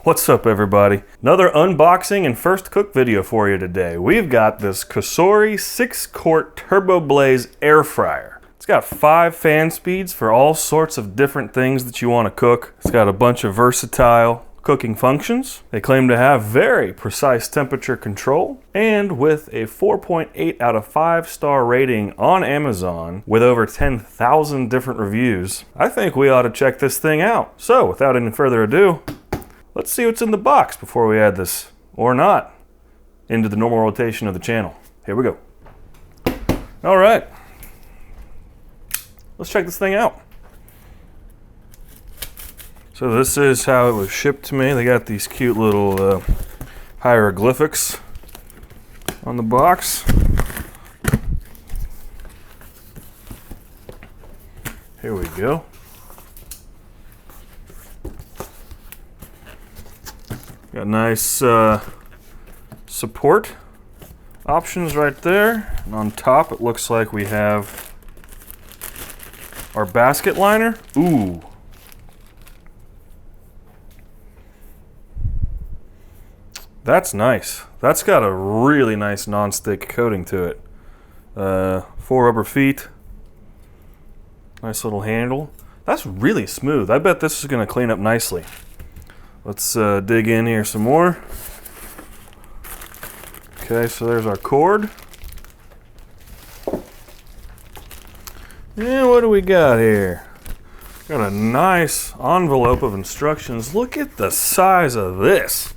What's up, everybody? Another unboxing and first cook video for you today. We've got this COSORI 6-quart Turbo Blaze air fryer. It's got 5 fan speeds for all sorts of different things that you want to cook. It's got a bunch of versatile cooking functions. They claim to have very precise temperature control, and with a 4.8 out of 5 star rating on Amazon with over 10,000 different reviews, I think we ought to check this thing out. So without any further ado, let's see what's in the box before we add this, or not, into the normal rotation of the channel. Here we go. All right, let's check this thing out. So this is how it was shipped to me. They got these cute little hieroglyphics on the box. Here we go. Got nice support options right there. And on top it looks like we have our basket liner. Ooh. That's nice. That's got a really nice nonstick coating to it. 4 rubber feet. Nice little handle. That's really smooth. I bet this is going to clean up nicely. Let's dig in here some more. Okay, so there's our cord. And what do we got here? Got a nice envelope of instructions. Look at the size of this.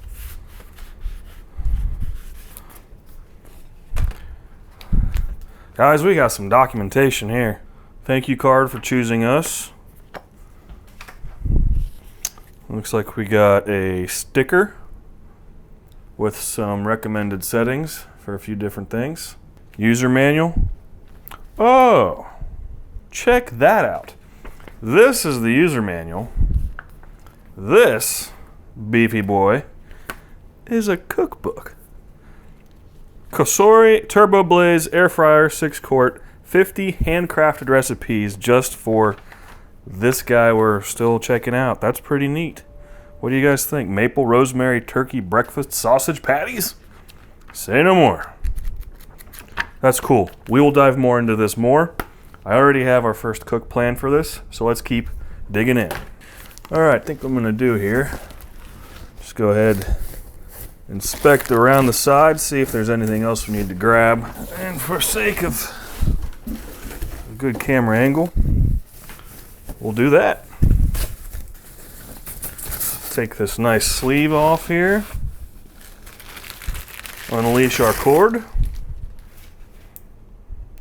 Guys, we got some documentation here. Thank you card for choosing us. Looks like we got a sticker with some recommended settings for a few different things. User manual. Oh, check that out. This is the user manual. This beefy boy is a cookbook. COSORI Turbo Blaze Air Fryer 6-quart, 50 handcrafted recipes just for this guy we're still checking out. That's pretty neat. What do you guys think? Maple rosemary turkey breakfast sausage patties? Say no more. That's cool. We will dive more into this more. I already have our first cook plan for this, so let's keep digging in. All right, I think what I'm gonna do here, just go ahead, inspect around the side, see if there's anything else we need to grab. And for sake of a good camera angle, we'll do that. Take this nice sleeve off here. Unleash our cord.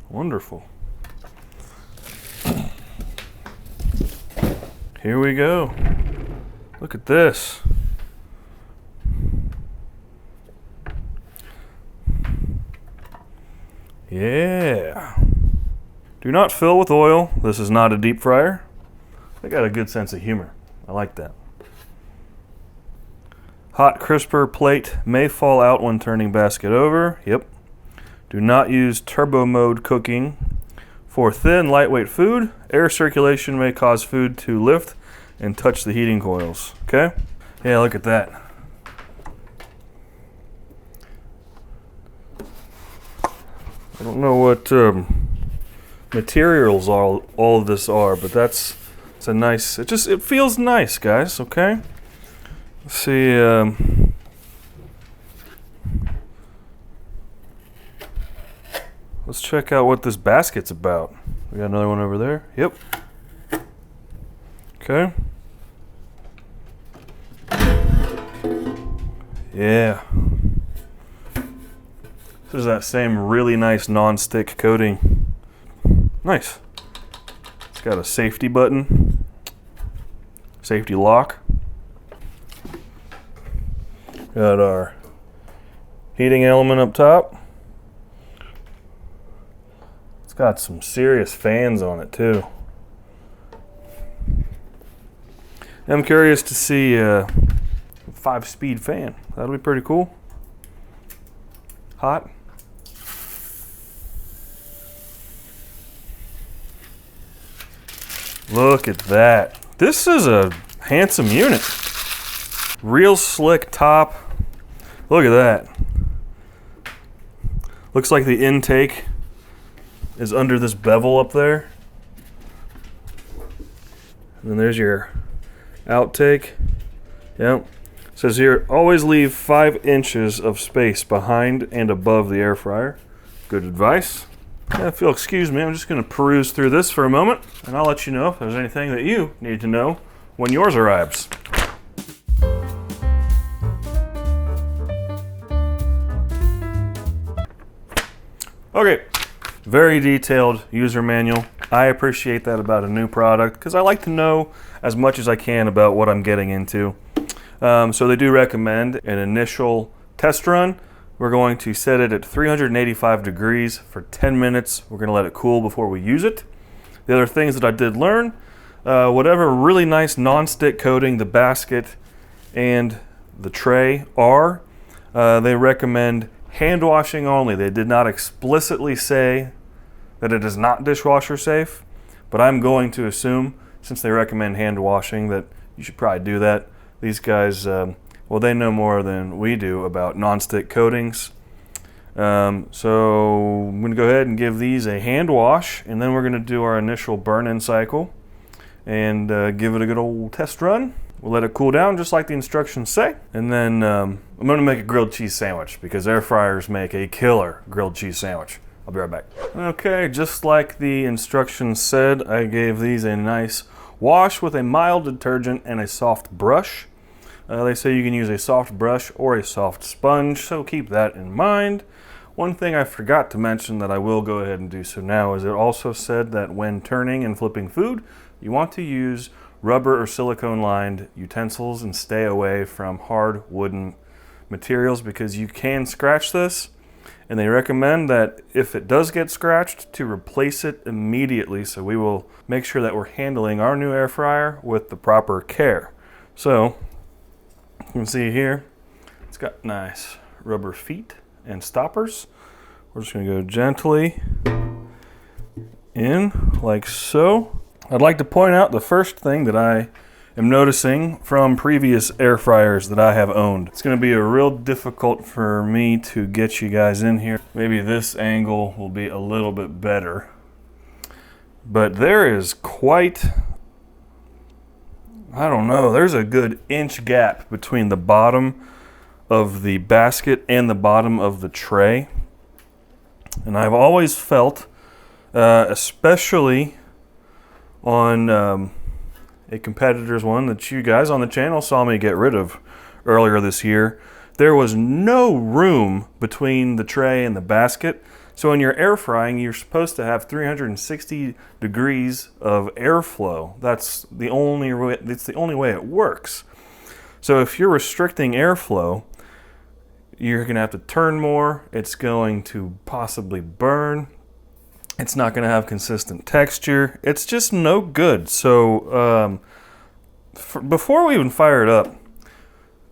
Wonderful. Here we go. Look at this. Yeah. Do not fill with oil. This is not a deep fryer. They got a good sense of humor. I like that. Hot crisper plate may fall out when turning basket over. Yep. Do not use turbo mode cooking. For thin, lightweight food, air circulation may cause food to lift and touch the heating coils. Okay? Yeah, look at that. I don't know what materials all of this are, but it's a nice, it feels nice, guys, okay? Let's see, let's check out what this basket's about. We got another one over there. Yep. Okay. Yeah. This is that same really nice non-stick coating. Nice. It's got a safety button, safety lock. Got our heating element up top. It's got some serious fans on it too. I'm curious to see a 5-speed fan. That'll be pretty cool. Hot. Look at that. This is a handsome unit. Real slick top. Look at that. Looks like the intake is under this bevel up there. And then there's your outtake. Yep. It says here, always leave 5 inches of space behind and above the air fryer. Good advice. If you'll excuse me, I'm just going to peruse through this for a moment, and I'll let you know if there's anything that you need to know when yours arrives. Okay, very detailed user manual. I appreciate that about a new product because I like to know as much as I can about what I'm getting into. So they do recommend an initial test run. We're going to set it at 385 degrees for 10 minutes. We're going to let it cool before we use it. The other things that I did learn, whatever really nice non-stick coating the basket and the tray are, they recommend hand washing only. They did not explicitly say that it is not dishwasher safe, but I'm going to assume, since they recommend hand washing, that you should probably do that. These guys, well, they know more than we do about non-stick coatings. So I'm going to go ahead and give these a hand wash, and then we're going to do our initial burn-in cycle and give it a good old test run. We'll let it cool down just like the instructions say. And then I'm going to make a grilled cheese sandwich because air fryers make a killer grilled cheese sandwich. I'll be right back. Okay, just like the instructions said, I gave these a nice wash with a mild detergent and a soft brush. They say you can use a soft brush or a soft sponge, so keep that in mind. One thing I forgot to mention that I will go ahead and do so now is it also said that when turning and flipping food, you want to use rubber or silicone lined utensils and stay away from hard wooden materials because you can scratch this. And they recommend that if it does get scratched, to replace it immediately. So we will make sure that we're handling our new air fryer with the proper care. So you can see here, it's got nice rubber feet and stoppers. We're just going to go gently in like so. I'd like to point out the first thing that I am noticing from previous air fryers that I have owned. It's going to be a real difficult for me to get you guys in here. Maybe this angle will be a little bit better. But there is quite, I don't know, there's a good inch gap between the bottom of the basket and the bottom of the tray. And I've always felt, especially on a competitor's one that you guys on the channel saw me get rid of earlier this year, there was no room between the tray and the basket. So when you're air frying, you're supposed to have 360 degrees of airflow. That's the only way it works. So if you're restricting airflow, you're going to have to turn more. It's going to possibly burn. It's not going to have consistent texture. It's just no good. So before we even fire it up,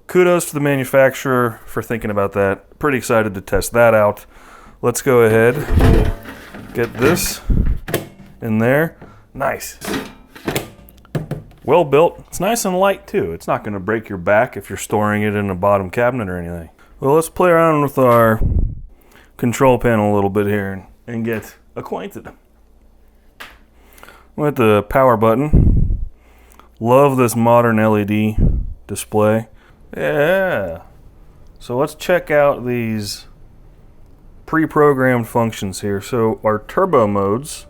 kudos to the manufacturer for thinking about that. Pretty excited to test that out. Let's go ahead, get this in there. Nice. Well built. It's nice and light too. It's not going to break your back if you're storing it in a bottom cabinet or anything. Well, let's play around with our control panel a little bit here and get acquainted with the power button. Love this modern LED display. Yeah. So let's check out these pre-programmed functions here. So our turbo modes,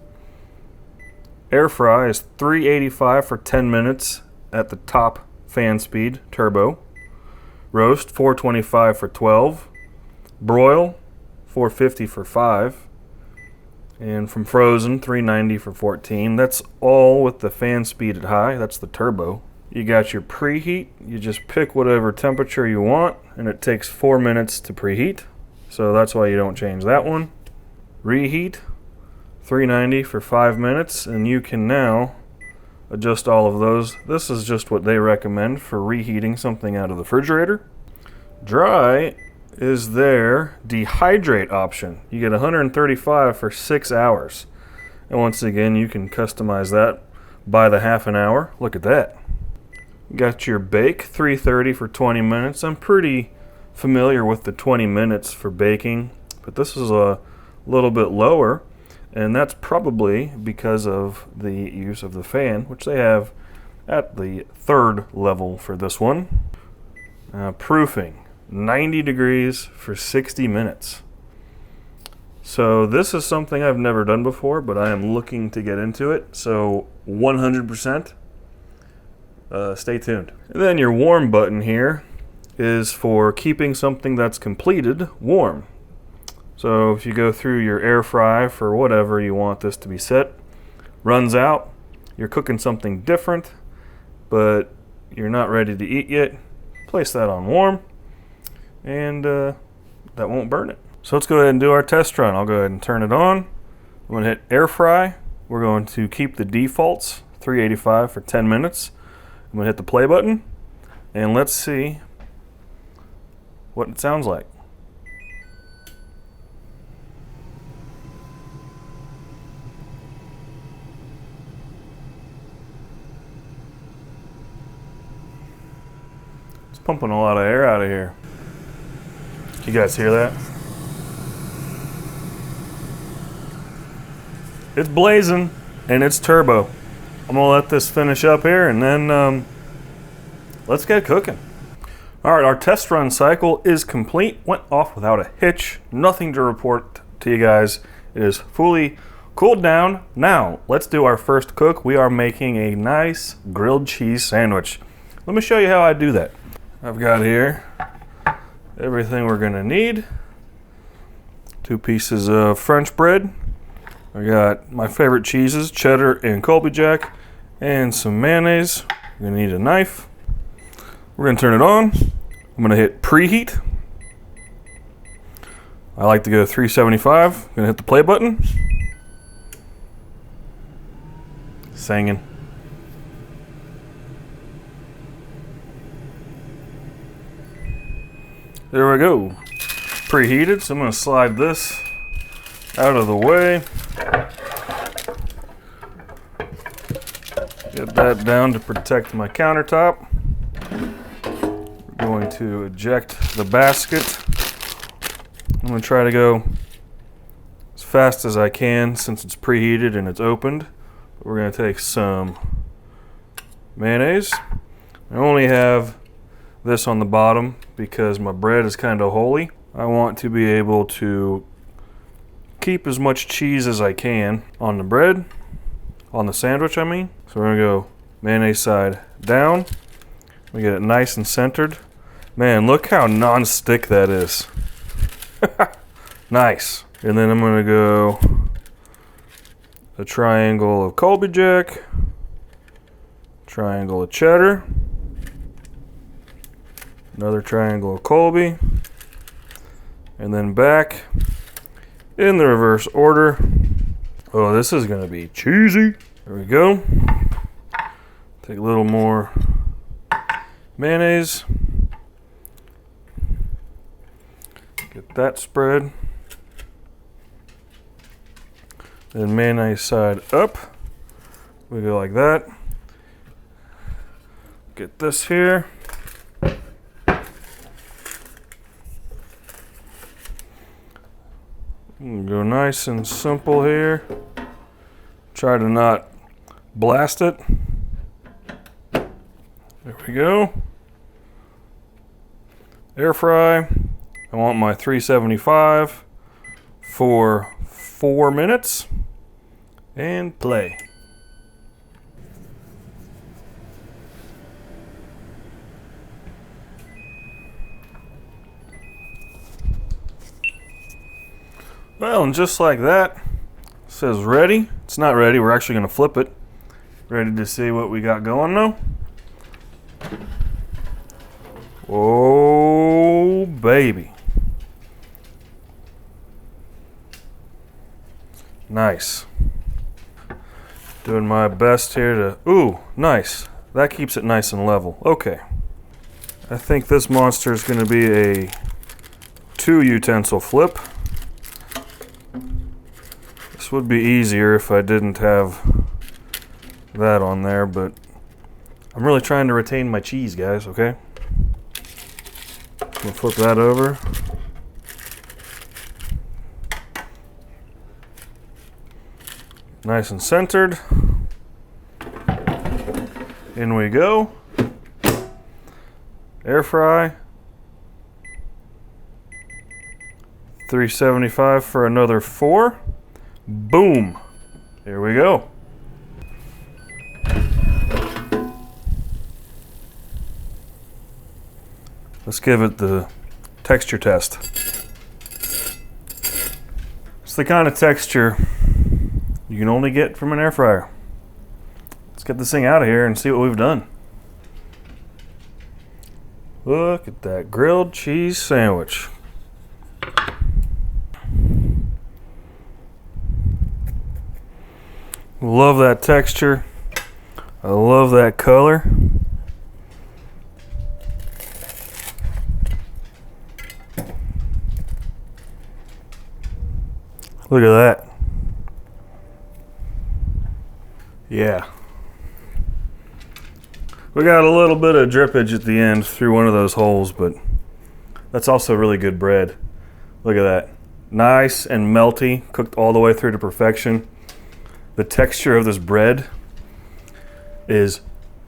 air fry is 385 for 10 minutes at the top fan speed, turbo. Roast 425 for 12. Broil 450 for 5. And from frozen, 390 for 14. That's all with the fan speed at high. That's the turbo. You got your preheat. You just pick whatever temperature you want, and it takes 4 minutes to preheat. So that's why you don't change that one. Reheat, 390 for 5 minutes, and you can now adjust all of those. This is just what they recommend for reheating something out of the refrigerator. Dry is their dehydrate option. You get 135 for 6 hours. And once again, you can customize that by the half an hour. Look at that. Got your bake, 330 for 20 minutes. I'm pretty familiar with the 20 minutes for baking, but this is a little bit lower, and that's probably because of the use of the fan, which they have at the 3rd level for this one. Proofing, 90 degrees for 60 minutes. So this is something I've never done before, but I am looking to get into it, so 100%. Stay tuned. And then your warm button here is for keeping something that's completed warm. So if you go through your air fry for whatever you want this to be set, runs out, you're cooking something different, but you're not ready to eat yet, place that on warm, and that won't burn it. So let's go ahead and do our test run. I'll go ahead and turn it on. I'm going to hit air fry. We're going to keep the defaults, 385 for 10 minutes. I'm going to hit the play button, and let's see what it sounds like. It's pumping a lot of air out of here. You guys hear that? It's blazing, and it's turbo. I'm gonna let this finish up here, and then let's get cooking. All right, our test run cycle is complete. Went off without a hitch. Nothing to report to you guys. It is fully cooled down. Now, let's do our first cook. We are making a nice grilled cheese sandwich. Let me show you how I do that. I've got here everything we're gonna need. 2 pieces of French bread. I got my favorite cheeses, cheddar and Colby Jack, and some mayonnaise. You're gonna need a knife. We're gonna turn it on. I'm gonna hit preheat. I like to go 375. I'm gonna hit the play button. Singing. There we go. Preheated, so I'm gonna slide this out of the way. Get that down to protect my countertop. We're going to eject the basket. I'm going to try to go as fast as I can since it's preheated and it's opened. We're going to take some mayonnaise. I only have this on the bottom because my bread is kind of holy. I want to be able to keep as much cheese as I can on the bread, on the sandwich I mean. So we're gonna go mayonnaise side down. We get it nice and centered. Man, look how non-stick that is. Nice. And then I'm gonna go a triangle of Colby Jack, triangle of cheddar, another triangle of Colby, and then back in the reverse order. Oh, this is gonna be cheesy. There we go. Take a little more mayonnaise. Get that spread. Then mayonnaise side up. We go like that. Get this here. Go nice and simple here. Try to not blast it. There we go. Air fry. I want my 375 for 4 minutes. And play. Well, and just like that, it says ready. It's not ready, we're actually gonna flip it. Ready to see what we got going now? Oh, baby. Nice. Doing my best here to, ooh, nice. That keeps it nice and level. Okay. I think this monster is gonna be a 2 utensil flip. This would be easier if I didn't have that on there, but I'm really trying to retain my cheese, guys, okay? We'll flip that over. Nice and centered. In we go. Air fry. 375 for another 4. Boom. Here we go. Let's give it the texture test. It's the kind of texture you can only get from an air fryer. Let's get this thing out of here and see what we've done. Look at that grilled cheese sandwich. Love that texture. I love that color. Look at that. Yeah. We got a little bit of drippage at the end through one of those holes, but that's also really good bread. Look at that. Nice and melty, cooked all the way through to perfection. The texture of this bread is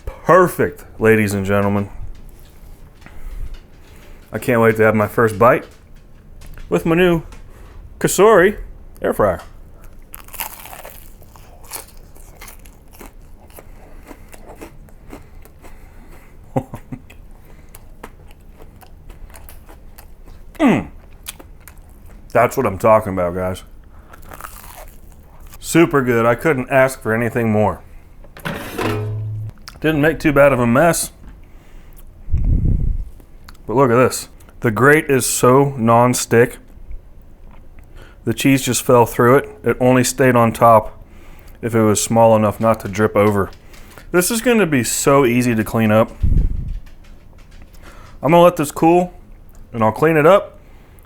perfect, ladies and gentlemen. I can't wait to have my first bite with my new COSORI air fryer. That's what I'm talking about, guys. Super good. I couldn't ask for anything more. Didn't make too bad of a mess. But look at this. The grate is so non-stick. The cheese just fell through it. It only stayed on top if it was small enough not to drip over. This is going to be so easy to clean up. I'm going to let this cool and I'll clean it up.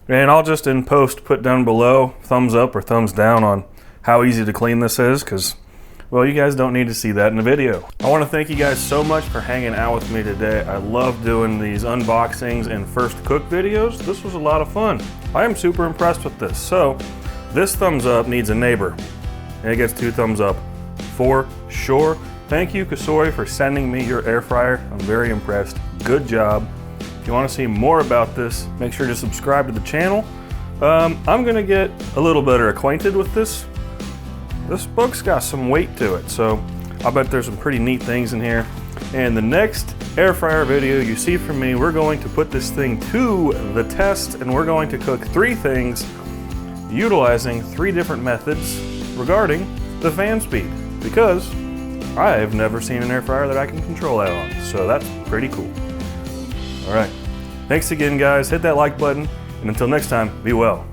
And I'll just in post put down below thumbs up or thumbs down on how easy to clean this is, because, well, you guys don't need to see that in the video. I want to thank you guys so much for hanging out with me today. I love doing these unboxings and first cook videos. This was a lot of fun. I am super impressed with this. So this thumbs up needs a neighbor, and it gets 2 thumbs up for sure. Thank you, COSORI, for sending me your air fryer. I'm very impressed. Good job. If you want to see more about this, make sure to subscribe to the channel. I'm going to get a little better acquainted with this. This book's got some weight to it, so I bet there's some pretty neat things in here. And the next air fryer video you see from me, we're going to put this thing to the test, and we're going to cook 3 things utilizing 3 different methods regarding the fan speed, because I have never seen an air fryer that I can control that on, so that's pretty cool. All right, thanks again, guys. Hit that like button, and until next time, be well.